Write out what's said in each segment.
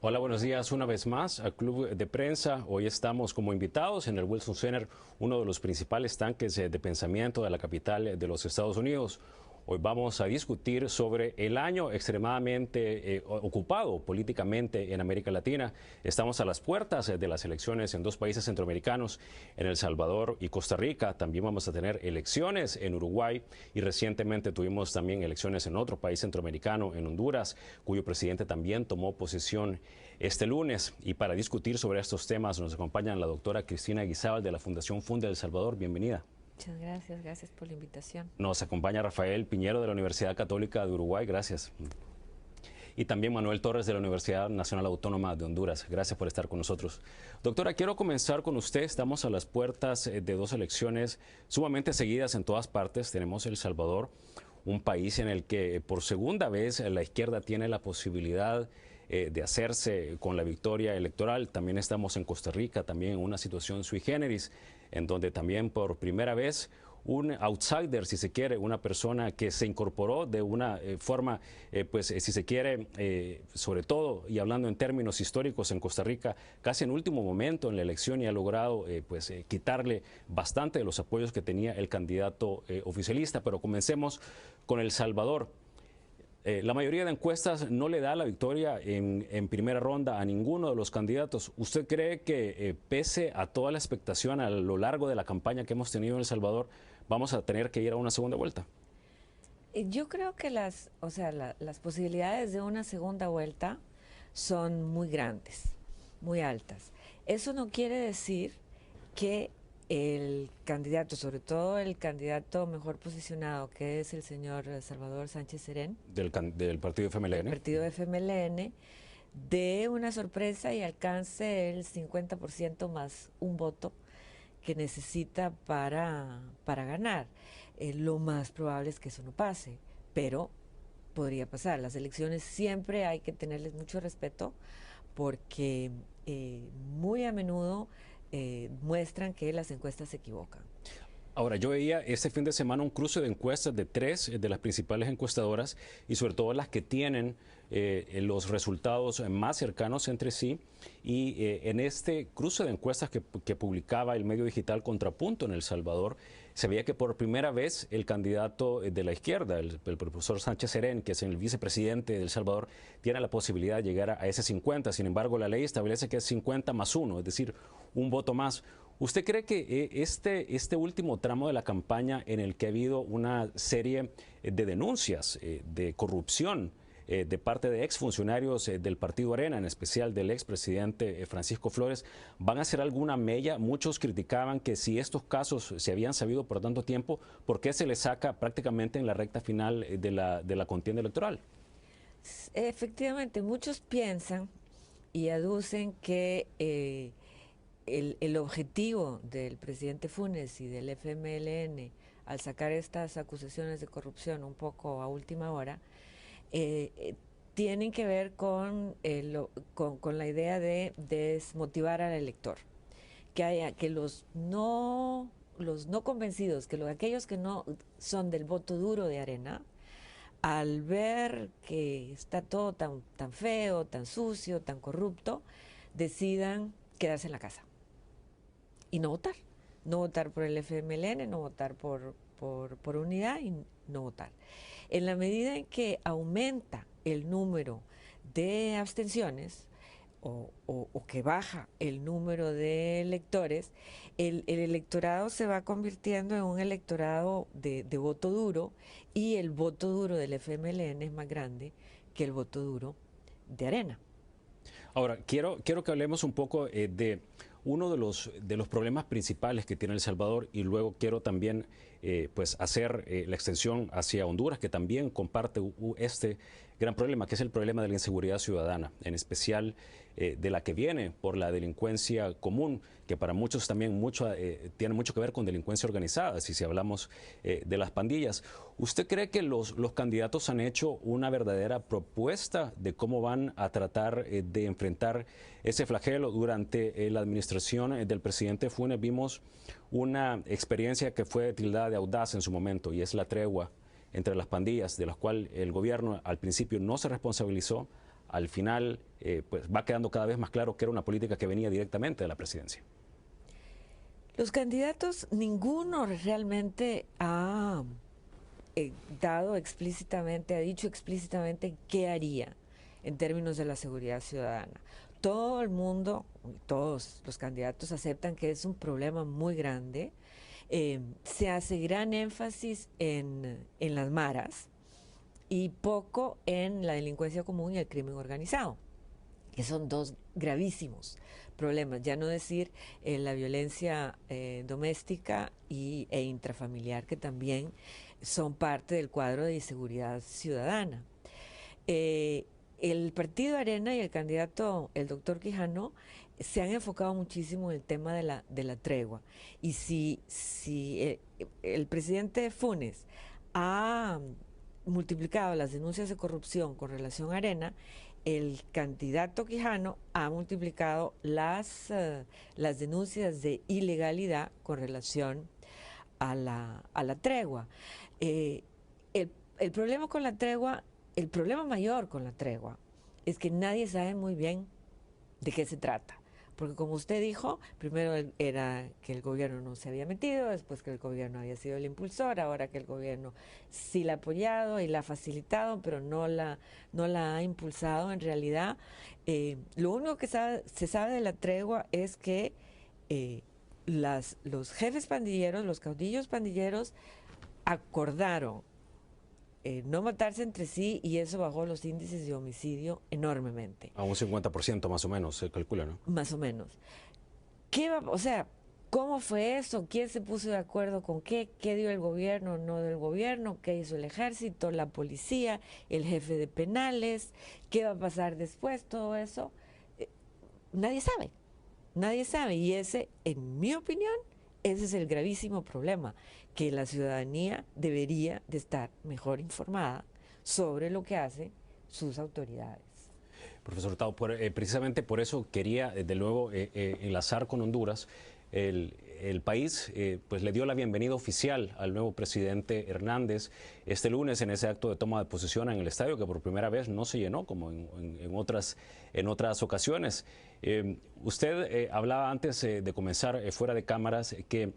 Hola, buenos días una vez más al Club de Prensa. Hoy estamos como invitados en el Wilson Center, uno de los principales tanques de pensamiento de la capital de los Estados Unidos. Hoy vamos a discutir sobre el año extremadamente ocupado políticamente en América Latina. Estamos a las puertas de las elecciones en dos países centroamericanos, en El Salvador y Costa Rica. También vamos a tener elecciones en Uruguay y recientemente tuvimos también elecciones en otro país centroamericano, en Honduras, cuyo presidente también tomó posesión este lunes. Y para discutir sobre estos temas nos acompaña la doctora Cristina Guizábal de la Fundación Funde El Salvador. Bienvenida. Muchas gracias, gracias por la invitación. Nos acompaña Rafael Piñero de la Universidad Católica de Uruguay, gracias. Y también Manuel Torres de la Universidad Nacional Autónoma de Honduras. Gracias por estar con nosotros. Doctora, quiero comenzar con usted. Estamos a las puertas de dos elecciones sumamente seguidas en todas partes. Tenemos El Salvador, un país en el que por segunda vez la izquierda tiene la posibilidad de hacerse con la victoria electoral. También estamos en Costa Rica, también en una situación sui generis, en donde también por primera vez un outsider, si se quiere, una persona que se incorporó de una forma, si se quiere, sobre todo, y hablando en términos históricos en Costa Rica, casi en último momento en la elección y ha logrado quitarle bastante de los apoyos que tenía el candidato oficialista. Pero comencemos con El Salvador. La mayoría de encuestas no le da la victoria en primera ronda a ninguno de los candidatos. ¿Usted cree que pese a toda la expectación a lo largo de la campaña que hemos tenido en El Salvador, vamos a tener que ir a una segunda vuelta? Yo creo que las posibilidades de una segunda vuelta son muy grandes, muy altas. Eso no quiere decir que el candidato, sobre todo el candidato mejor posicionado, que es el señor Salvador Sánchez Serén, Del partido FMLN. del partido FMLN, dé una sorpresa y alcance el 50% más un voto que necesita para ganar. Lo más probable es que eso no pase, pero podría pasar. Las elecciones siempre hay que tenerles mucho respeto porque muy a menudo muestran que las encuestas se equivocan. Ahora, yo veía este fin de semana un cruce de encuestas de tres de las principales encuestadoras y sobre todo las que tienen los resultados más cercanos entre sí. Y en este cruce de encuestas que publicaba el medio digital Contrapunto en El Salvador, se veía que por primera vez el candidato de la izquierda, el profesor Sánchez Serén, que es el vicepresidente de El Salvador, tiene la posibilidad de llegar a ese 50. Sin embargo, la ley establece que es 50 más 1, es decir, un voto más. ¿Usted cree que este último tramo de la campaña en el que ha habido una serie de denuncias de corrupción de parte de exfuncionarios del Partido Arena, en especial del expresidente Francisco Flores, van a hacer alguna mella? Muchos criticaban que si estos casos se habían sabido por tanto tiempo, ¿por qué se les saca prácticamente en la recta final de la contienda electoral? Efectivamente, muchos piensan y aducen que el objetivo del presidente Funes y del FMLN al sacar estas acusaciones de corrupción un poco a última hora, tienen que ver con la idea de desmotivar al elector, que los no convencidos, aquellos que no son del voto duro de Arena, al ver que está todo tan feo, tan sucio, tan corrupto, decidan quedarse en la casa y no votar. No votar por el FMLN, no votar por Unidad y no votar. En la medida en que aumenta el número de abstenciones o que baja el número de electores, el electorado se va convirtiendo en un electorado de voto duro, y el voto duro del FMLN es más grande que el voto duro de Arena. Ahora, quiero que hablemos un poco de uno de los problemas principales que tiene El Salvador, y luego quiero también hacer la extensión hacia Honduras, que también comparte este gran problema, que es el problema de la inseguridad ciudadana, en especial de la que viene por la delincuencia común, que para muchos también tiene mucho que ver con delincuencia organizada, si hablamos de las pandillas. ¿Usted cree que los candidatos han hecho una verdadera propuesta de cómo van a tratar de enfrentar ese flagelo? Durante la administración del presidente Funes vimos una experiencia que fue tildada de audaz en su momento, y es la tregua entre las pandillas, de las cuales el gobierno al principio no se responsabilizó, al final pues va quedando cada vez más claro que era una política que venía directamente de la presidencia. Los candidatos, ninguno realmente ha dado explícitamente, ha dicho explícitamente qué haría en términos de la seguridad ciudadana. Todo el mundo, todos los candidatos aceptan que es un problema muy grande. Se hace gran énfasis en las maras y poco en la delincuencia común y el crimen organizado, que son dos gravísimos problemas, ya no decir la violencia doméstica e intrafamiliar, que también son parte del cuadro de inseguridad ciudadana. El partido Arena y el candidato, el doctor Quijano, se han enfocado muchísimo en el tema de la tregua. Y si el presidente Funes ha multiplicado las denuncias de corrupción con relación a Arena, el candidato Quijano ha multiplicado las denuncias de ilegalidad con relación a la tregua. El problema con la tregua, el problema mayor con la tregua, es que nadie sabe muy bien de qué se trata. Porque como usted dijo, primero era que el gobierno no se había metido, después que el gobierno había sido el impulsor, ahora que el gobierno sí la ha apoyado y la ha facilitado, pero no la ha impulsado en realidad. Lo único que se sabe de la tregua es que los jefes pandilleros, los caudillos pandilleros, acordaron no matarse entre sí, y eso bajó los índices de homicidio enormemente. A un 50% más o menos se calcula, ¿no? Más o menos. O sea, ¿cómo fue eso? ¿Quién se puso de acuerdo con qué? ¿Qué dio el gobierno, no del gobierno? ¿Qué hizo el ejército, la policía, el jefe de penales? ¿Qué va a pasar después? Todo eso. Nadie sabe. Nadie sabe. Y ese, en mi opinión, ese es el gravísimo problema, que la ciudadanía debería de estar mejor informada sobre lo que hacen sus autoridades. Profesor Hurtado, precisamente por eso quería de nuevo enlazar con Honduras. El país pues le dio la bienvenida oficial al nuevo presidente Hernández este lunes en ese acto de toma de posesión en el estadio, que por primera vez no se llenó como en otras ocasiones. Usted hablaba antes de comenzar fuera de cámaras que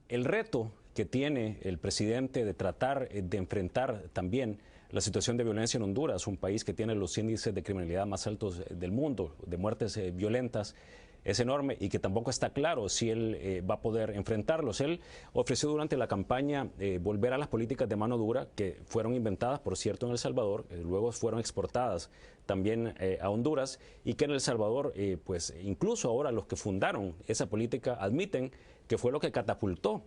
el reto que tiene el presidente de tratar de enfrentar también la situación de violencia en Honduras, un país que tiene los índices de criminalidad más altos del mundo, de muertes violentas, es enorme, y que tampoco está claro si él va a poder enfrentarlos. Él ofreció durante la campaña volver a las políticas de mano dura, que fueron inventadas, por cierto, en El Salvador, luego fueron exportadas también a Honduras, y que en El Salvador, pues incluso ahora los que fundaron esa política admiten que fue lo que catapultó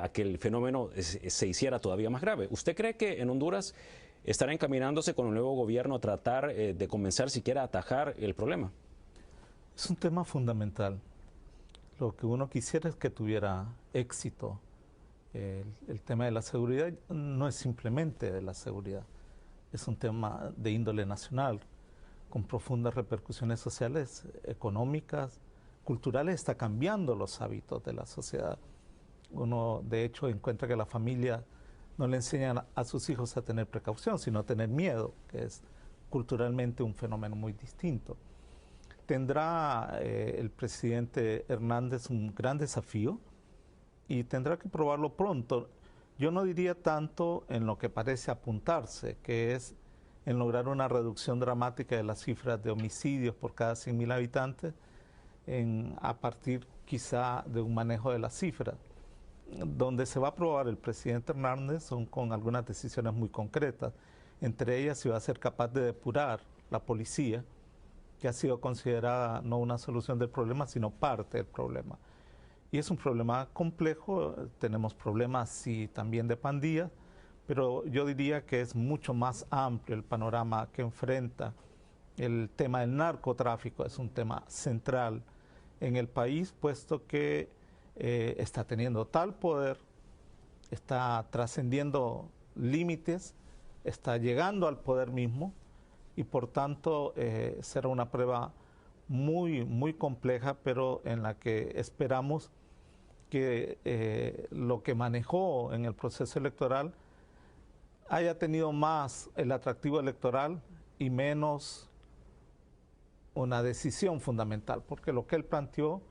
a que el fenómeno se hiciera todavía más grave. ¿Usted cree que en Honduras estará encaminándose con el nuevo gobierno a tratar de comenzar siquiera a atajar el problema? Es un tema fundamental. Lo que uno quisiera es que tuviera éxito. El tema de la seguridad no es simplemente de la seguridad, es un tema de índole nacional, con profundas repercusiones sociales, económicas, culturales. Está cambiando los hábitos de la sociedad. Uno, de hecho, encuentra que la familia no le enseña a sus hijos a tener precaución, sino a tener miedo, que es culturalmente un fenómeno muy distinto. Tendrá el presidente Hernández un gran desafío y tendrá que probarlo pronto. Yo no diría tanto en lo que parece apuntarse, que es en lograr una reducción dramática de las cifras de homicidios por cada 100.000 habitantes, a partir quizá de un manejo de las cifras. Donde se va a probar el presidente Hernández son con algunas decisiones muy concretas, entre ellas si va a ser capaz de depurar la policía, que ha sido considerada no una solución del problema, sino parte del problema. Y es un problema complejo, tenemos problemas sí también de pandillas, pero yo diría que es mucho más amplio el panorama que enfrenta. El tema del narcotráfico es un tema central en el país, puesto que está teniendo tal poder, está trascendiendo límites, está llegando al poder mismo, y por tanto será una prueba muy, muy compleja, pero en la que esperamos que lo que manejó en el proceso electoral haya tenido más el atractivo electoral y menos una decisión fundamental, porque lo que él planteó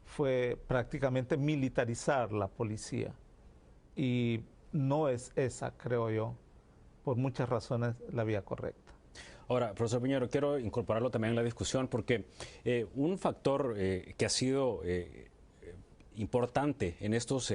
fue prácticamente militarizar la policía y no es esa, creo yo, por muchas razones, la vía correcta. Ahora, profesor Piñero, quiero incorporarlo también en la discusión porque un factor que ha sido importante en estos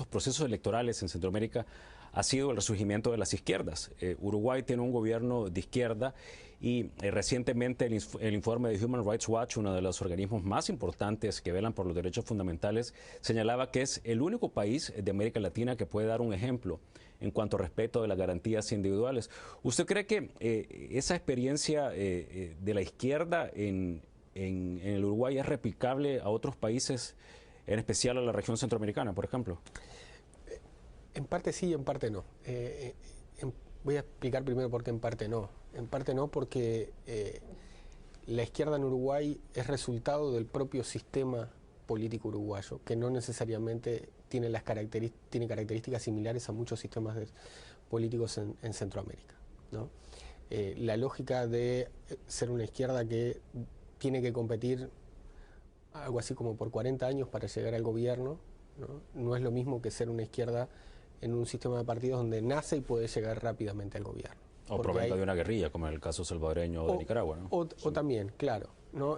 procesos electorales en Centroamérica ha sido el resurgimiento de las izquierdas. Uruguay tiene un gobierno de izquierda y recientemente el informe de Human Rights Watch, uno de los organismos más importantes que velan por los derechos fundamentales, señalaba que es el único país de América Latina que puede dar un ejemplo en cuanto a respeto de las garantías individuales. ¿Usted cree que esa experiencia de la izquierda en el Uruguay es replicable a otros países, en especial a la región centroamericana, por ejemplo? En parte sí y en parte no. Voy a explicar primero por qué en parte no. En parte no porque la izquierda en Uruguay es resultado del propio sistema político uruguayo, que no necesariamente tiene características similares a muchos sistemas políticos en Centroamérica, ¿no? La lógica de ser una izquierda que tiene que competir algo así como por 40 años para llegar al gobierno, no es lo mismo que ser una izquierda en un sistema de partidos donde nace y puede llegar rápidamente al gobierno. O provenga de una guerrilla, como en el caso salvadoreño o de Nicaragua, ¿no? O también, claro, ¿no?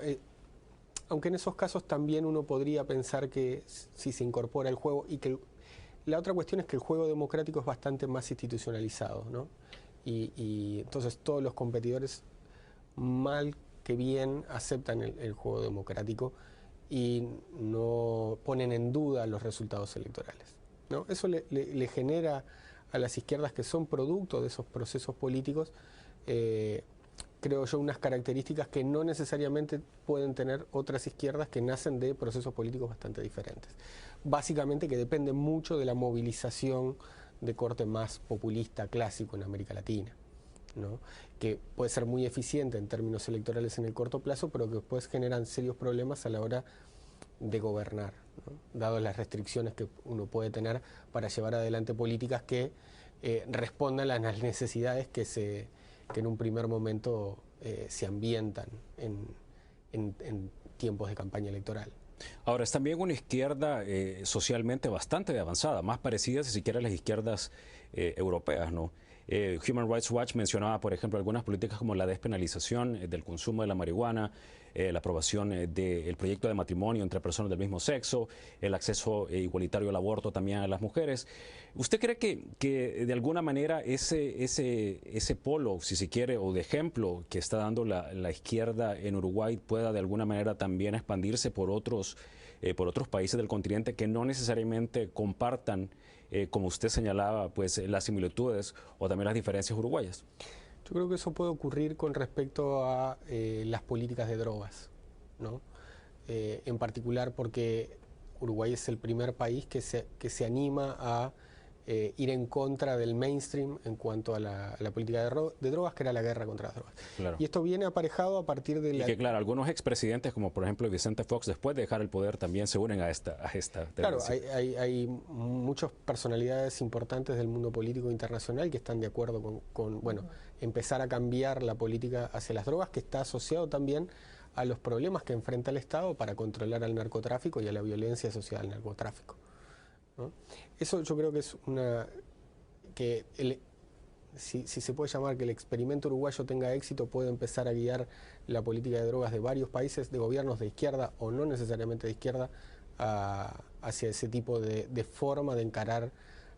Aunque en esos casos también uno podría pensar que si se incorpora el juego, y que la otra cuestión es que el juego democrático es bastante más institucionalizado, ¿no? Y entonces todos los competidores, mal que bien, aceptan el juego democrático y no ponen en duda los resultados electorales, ¿no? Eso le genera a las izquierdas, que son producto de esos procesos políticos, creo yo, unas características que no necesariamente pueden tener otras izquierdas que nacen de procesos políticos bastante diferentes. Básicamente que depende mucho de la movilización de corte más populista, clásico en América Latina, ¿no? Que puede ser muy eficiente en términos electorales en el corto plazo, pero que después generan serios problemas a la hora de gobernar, ¿no? Dado las restricciones que uno puede tener para llevar adelante políticas que respondan a las necesidades que en un primer momento se ambientan en tiempos de campaña electoral. Ahora, es también una izquierda socialmente bastante avanzada, más parecida si siquiera a las izquierdas europeas, ¿no? Human Rights Watch mencionaba, por ejemplo, algunas políticas como la despenalización del consumo de la marihuana, la aprobación del proyecto de matrimonio entre personas del mismo sexo, el acceso igualitario al aborto también a las mujeres. ¿Usted cree que de alguna manera ese polo, si se quiere, o de ejemplo que está dando la izquierda en Uruguay pueda de alguna manera también expandirse por otros países del continente que no necesariamente compartan, como usted señalaba, pues las similitudes o también las diferencias uruguayas? Yo creo que eso puede ocurrir con respecto a las políticas de drogas, ¿no? En particular porque Uruguay es el primer país que se anima a ir en contra del mainstream en cuanto a la política de drogas, que era la guerra contra las drogas. Claro. Y esto viene aparejado a partir de la... Y que claro, algunos expresidentes, como por ejemplo Vicente Fox, después de dejar el poder también se unen a esta Claro, hay muchas personalidades importantes del mundo político internacional que están de acuerdo con empezar a cambiar la política hacia las drogas, que está asociado también a los problemas que enfrenta el Estado para controlar al narcotráfico y a la violencia asociada al narcotráfico, ¿no? Eso yo creo que es si se puede llamar que el experimento uruguayo tenga éxito, puede empezar a guiar la política de drogas de varios países, de gobiernos de izquierda o no necesariamente de izquierda, hacia ese tipo de forma de encarar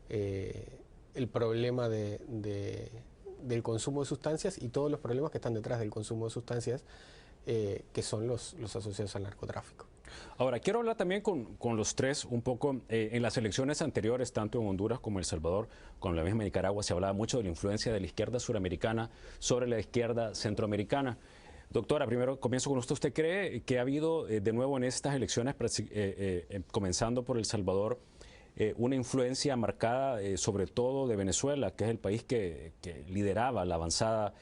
el problema del consumo de sustancias y todos los problemas que están detrás del consumo de sustancias, que son los asociados al narcotráfico. Ahora, quiero hablar también con los tres un poco. En las elecciones anteriores, tanto en Honduras como en El Salvador, con la misma Nicaragua, se hablaba mucho de la influencia de la izquierda suramericana sobre la izquierda centroamericana. Doctora, primero comienzo con usted. ¿Usted cree que ha habido de nuevo en estas elecciones, comenzando por El Salvador, una influencia marcada sobre todo de Venezuela, que es el país que lideraba la avanzada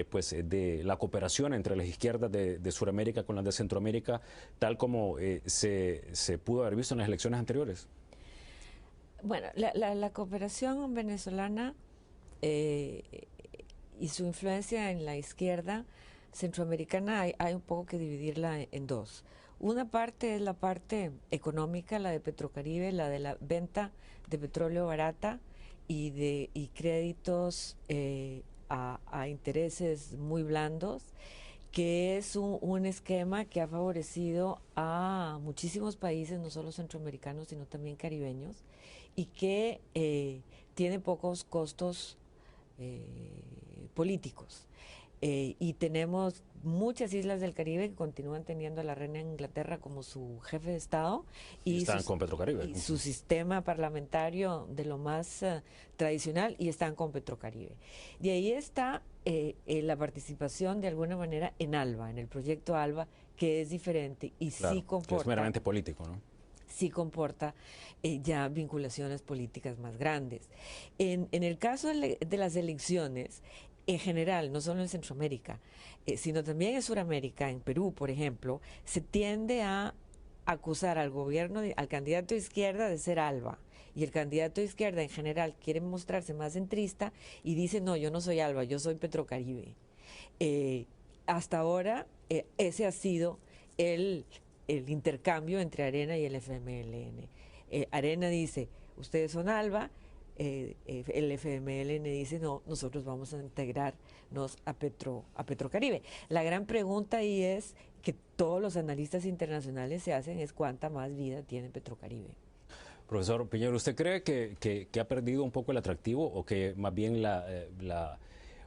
pues, de la cooperación entre las izquierdas de Sudamérica con las de Centroamérica, tal como se pudo haber visto en las elecciones anteriores? Bueno, la cooperación venezolana y su influencia en la izquierda centroamericana hay un poco que dividirla en dos. Una parte es la parte económica, la de Petrocaribe, la de la venta de petróleo barata y créditos a intereses muy blandos, que es un esquema que ha favorecido a muchísimos países, no solo centroamericanos, sino también caribeños, y que tiene pocos costos políticos. Y tenemos muchas islas del Caribe que continúan teniendo a la reina de Inglaterra como su jefe de Estado y están con Petrocaribe. Y su sistema parlamentario de lo más tradicional, y están con Petrocaribe. De ahí está la participación de alguna manera en ALBA, en el proyecto ALBA, que es diferente y claro, sí comporta... es meramente político, ¿no? Sí comporta ya vinculaciones políticas más grandes. En el caso de las elecciones, en general, no solo en Centroamérica, sino también en Sudamérica, en Perú, por ejemplo, se tiende a acusar al gobierno, al candidato de izquierda de ser ALBA. Y el candidato de izquierda en general quiere mostrarse más centrista y dice, no, yo no soy ALBA, yo soy Petrocaribe. Hasta ahora, ese ha sido el intercambio entre Arena y el FMLN. Arena dice, ustedes son ALBA, el FMLN dice, no, nosotros vamos a integrarnos a Petrocaribe. La gran pregunta ahí es que todos los analistas internacionales se hacen es cuánta más vida tiene Petrocaribe. Profesor Piñero, ¿usted cree que ha perdido un poco el atractivo o que más bien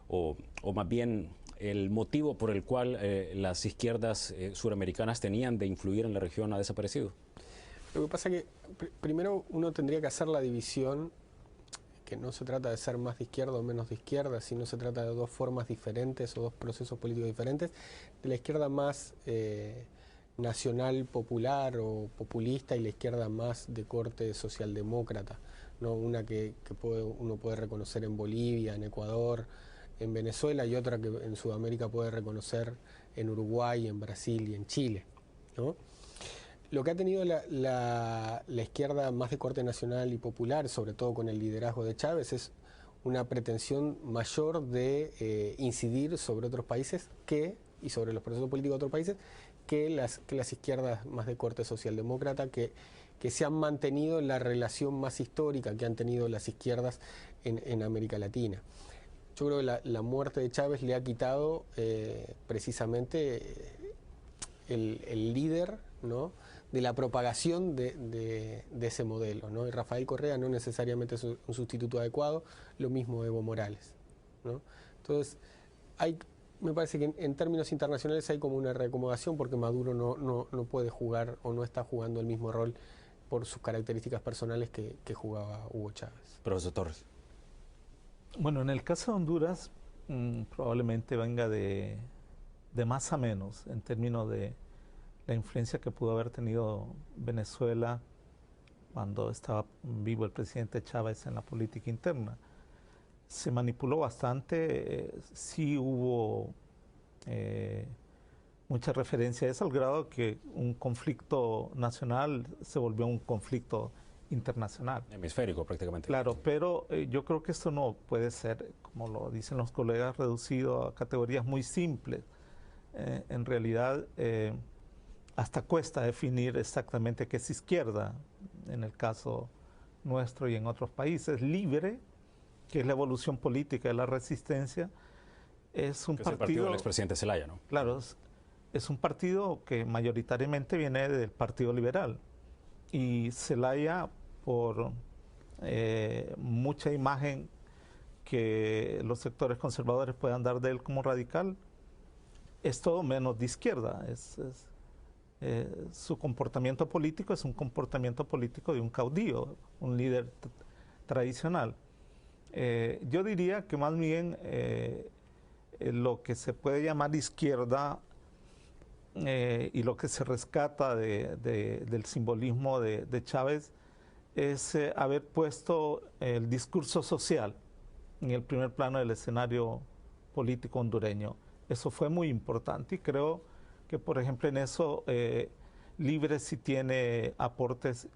o más bien el motivo por el cual las izquierdas suramericanas tenían de influir en la región ha desaparecido? Lo que pasa es que primero uno tendría que hacer la división, que no se trata de ser más de izquierda o menos de izquierda, sino se trata de dos formas diferentes o dos procesos políticos diferentes, de la izquierda más nacional popular o populista y la izquierda más de corte socialdemócrata, ¿no? Una que uno puede reconocer en Bolivia, en Ecuador, en Venezuela, y otra que en Sudamérica puede reconocer en Uruguay, en Brasil y en Chile, ¿no? Lo que ha tenido la izquierda más de corte nacional y popular, sobre todo con el liderazgo de Chávez, es una pretensión mayor de incidir sobre otros países y sobre los procesos políticos de otros países que las izquierdas más de corte socialdemócrata que se han mantenido en la relación más histórica que han tenido las izquierdas en América Latina. Yo creo que la muerte de Chávez le ha quitado precisamente el líder, ¿no?, de la propagación de ese modelo, ¿no? Y Rafael Correa no necesariamente es un sustituto adecuado, lo mismo Evo Morales, ¿no? Entonces, me parece que en términos internacionales hay como una reacomodación porque Maduro no puede jugar o no está jugando el mismo rol por sus características personales que jugaba Hugo Chávez. Profesor Torres. Bueno, en el caso de Honduras, probablemente venga de más a menos en términos de la influencia que pudo haber tenido Venezuela cuando estaba vivo el presidente Chávez en la política interna. Se manipuló bastante, sí hubo mucha referencia a eso, al grado que un conflicto nacional se volvió un conflicto internacional. Hemisférico prácticamente. Claro, pero yo creo que esto no puede ser, como lo dicen los colegas, reducido a categorías muy simples. En realidad, hasta cuesta definir exactamente qué es izquierda, en el caso nuestro y en otros países. Libre, que es la evolución política de la resistencia, es un partido... Es el partido del expresidente Zelaya, ¿no? Claro, es un partido que mayoritariamente viene del Partido Liberal. Y Zelaya, por mucha imagen que los sectores conservadores puedan dar de él como radical, es todo menos de izquierda. Su comportamiento político es un comportamiento político de un caudillo, un líder tradicional. Yo diría que más bien lo que se puede llamar izquierda y lo que se rescata del simbolismo de Chávez es haber puesto el discurso social en el primer plano del escenario político hondureño. Eso fue muy importante y creo que, por ejemplo, en eso Libre sí tiene aportes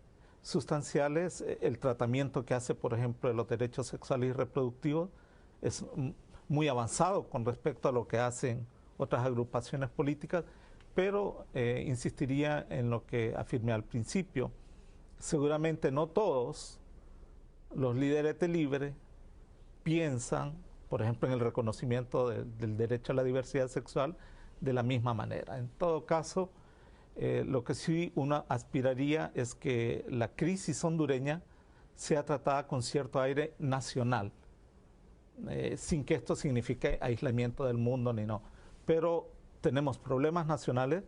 sustanciales. El tratamiento que hace, por ejemplo, de los derechos sexuales y reproductivos es muy avanzado con respecto a lo que hacen otras agrupaciones políticas, pero insistiría en lo que afirmé al principio. Seguramente no todos los líderes de Libre piensan, por ejemplo, en el reconocimiento del derecho a la diversidad sexual de la misma manera. En todo caso, lo que sí uno aspiraría es que la crisis hondureña sea tratada con cierto aire nacional, sin que esto signifique aislamiento del mundo ni no. Pero tenemos problemas nacionales,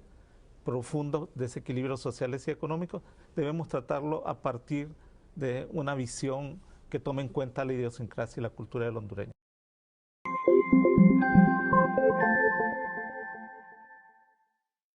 profundos desequilibrios sociales y económicos, debemos tratarlo a partir de una visión que tome en cuenta la idiosincrasia y la cultura del hondureño.